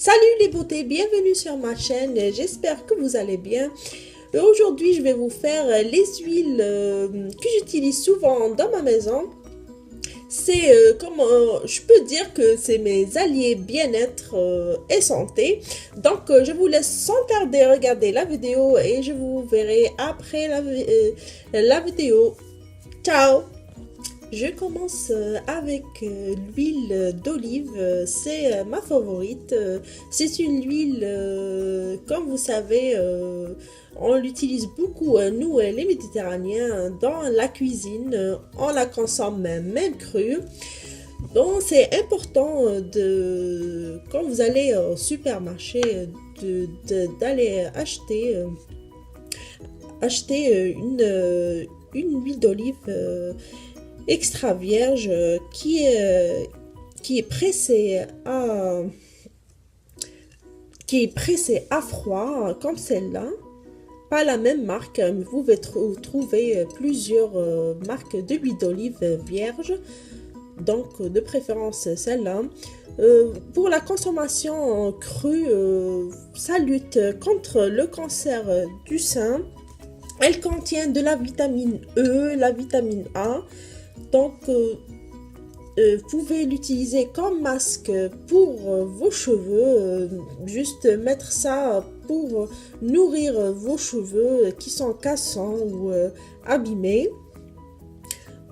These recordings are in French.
Salut les beautés, bienvenue sur ma chaîne, j'espère que vous allez bien. Aujourd'hui je vais vous faire les huiles que j'utilise souvent dans ma maison. C'est je peux dire que c'est mes alliés bien-être et santé. Donc je vous laisse sans tarder regarder la vidéo et je vous verrai après la vidéo. Ciao! Je commence avec l'huile d'olive, c'est ma favorite. C'est une huile, comme vous savez, on l'utilise beaucoup, nous les Méditerranéens, dans la cuisine. On la consomme même crue. Donc c'est important quand vous allez au supermarché, d'aller acheter une huile d'olive extra vierge qui est pressée à froid comme celle-là. Pas la même marque, mais vous pouvez trouver plusieurs marques d'huile d'olive vierge, donc de préférence celle-là. Pour la consommation crue, ça lutte contre le cancer du sein. Elle contient de la vitamine E, la vitamine A. Donc, vous pouvez l'utiliser comme masque pour vos cheveux. Juste mettre ça pour nourrir vos cheveux qui sont cassants ou abîmés.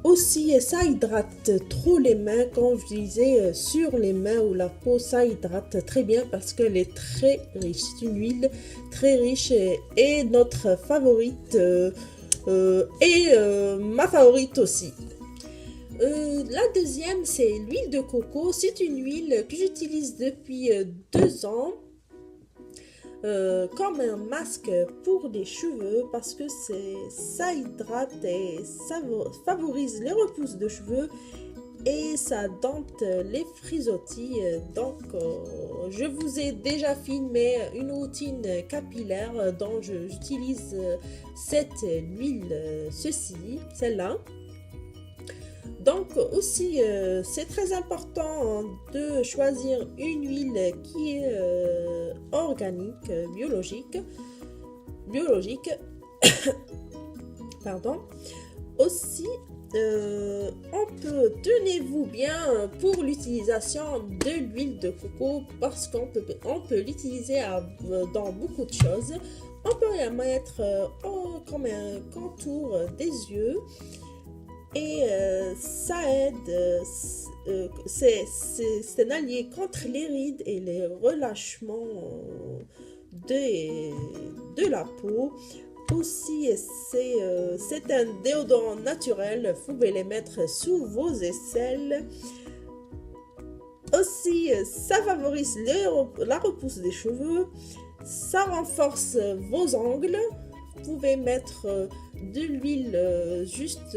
Aussi, ça hydrate trop les mains. Quand vous utilisez sur les mains ou la peau, ça hydrate très bien parce qu'elle est très riche. C'est une huile très riche et notre favorite ma favorite aussi. La deuxième, c'est l'huile de coco. C'est une huile que j'utilise depuis 2 ans comme un masque pour les cheveux parce que ça hydrate et ça favorise les repousses de cheveux et ça dompte les frisottis. Donc je vous ai déjà filmé une routine capillaire dont j'utilise cette huile, celle-là. Donc aussi, c'est très important de choisir une huile qui est organique, biologique. Pardon. Aussi, tenez-vous bien pour l'utilisation de l'huile de coco parce qu'on peut l'utiliser dans beaucoup de choses. On peut la mettre comme un contour des yeux. Et ça aide, c'est un allié contre les rides et les relâchements de la peau. Aussi, c'est un déodorant naturel, vous pouvez les mettre sous vos aisselles. Aussi, ça favorise la repousse des cheveux, ça renforce vos ongles. Vous pouvez mettre de l'huile juste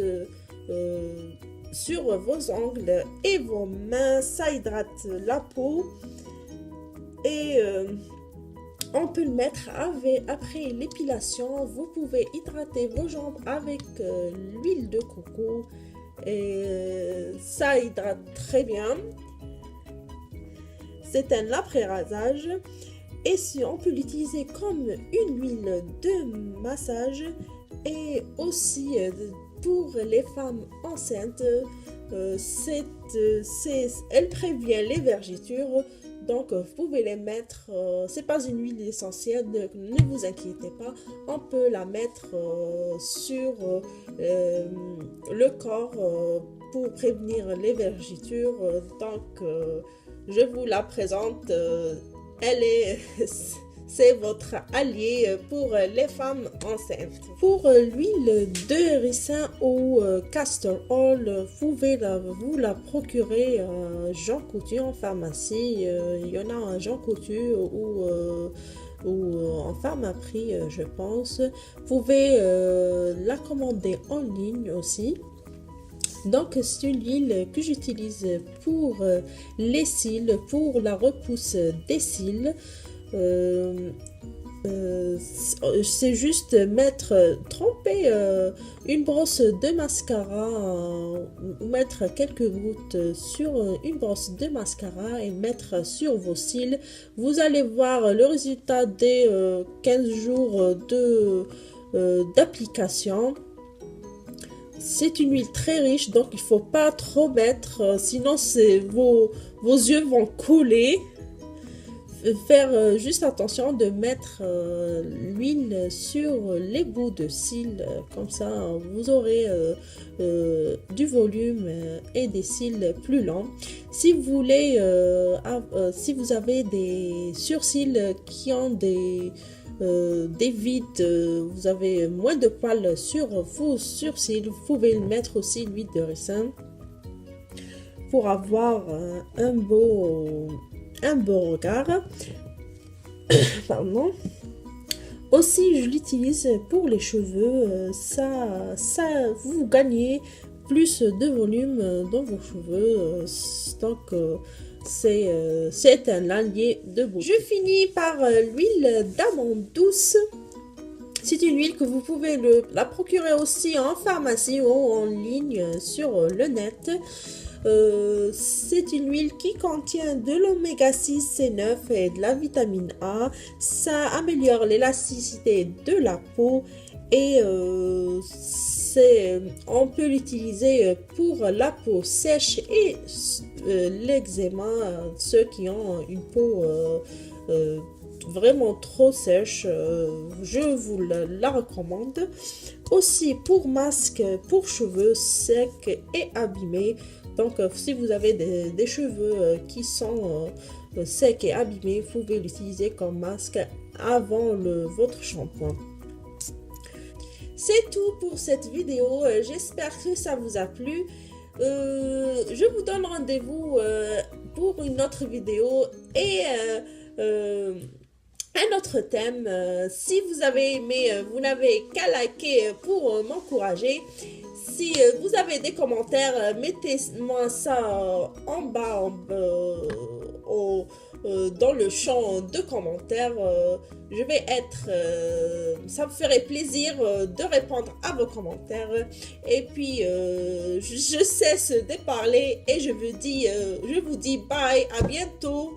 sur vos ongles et vos mains, ça hydrate la peau et on peut le mettre après l'épilation. Vous pouvez hydrater vos jambes avec l'huile de coco et ça hydrate très bien. C'est un après-rasage et on peut l'utiliser comme une huile de massage et aussi pour les femmes enceintes. Elle prévient les vergetures, donc vous pouvez les mettre. C'est pas une huile essentielle, ne vous inquiétez pas. On peut la mettre sur le corps pour prévenir les vergetures. Donc je vous la présente. C'est votre allié pour les femmes enceintes. Pour l'huile de ricin ou castor oil, vous pouvez vous la procurer à Jean Coutu en pharmacie. Il y en a à Jean Coutu ou en pharmaprix, je pense. Vous pouvez la commander en ligne aussi. Donc c'est une huile que j'utilise pour les cils, pour la repousse des cils. c'est juste tremper une brosse de mascara ou mettre quelques gouttes sur une brosse de mascara et mettre sur vos cils. Vous allez voir le résultat des 15 jours d'application. C'est une huile très riche, donc il faut pas trop mettre, sinon vos yeux vont couler. Faire juste attention de mettre l'huile sur les bouts de cils, comme ça vous aurez du volume et des cils plus longs. Si vous voulez, si vous avez des sourcils qui ont des vides, vous avez moins de poils sur vos sourcils, vous pouvez mettre aussi l'huile de ricin pour avoir un beau regard. Pardon. Aussi, je l'utilise pour les cheveux. Vous gagnez plus de volume dans vos cheveux. Donc, c'est un allié de beauté. Je finis par l'huile d'amande douce. C'est une huile que vous pouvez la procurer aussi en pharmacie ou en ligne sur le net. C'est une huile qui contient de l'oméga 6 et 9 et de la vitamine A. Ça améliore l'élasticité de la peau et on peut l'utiliser pour la peau sèche et l'eczéma, ceux qui ont une peau vraiment trop sèche, je vous la recommande. Aussi pour masque pour cheveux secs et abîmés. Donc, si vous avez des cheveux qui sont secs et abîmés, vous pouvez l'utiliser comme masque avant votre shampoing. C'est tout pour cette vidéo. J'espère que ça vous a plu. Je vous donne rendez-vous pour une autre vidéo et un autre thème. Si vous avez aimé, vous n'avez qu'à liker pour m'encourager. Si vous avez des commentaires, mettez-moi ça en bas dans le champ de commentaires. Je vais ça me ferait plaisir de répondre à vos commentaires. Et puis, je cesse de parler et je vous dis bye, à bientôt.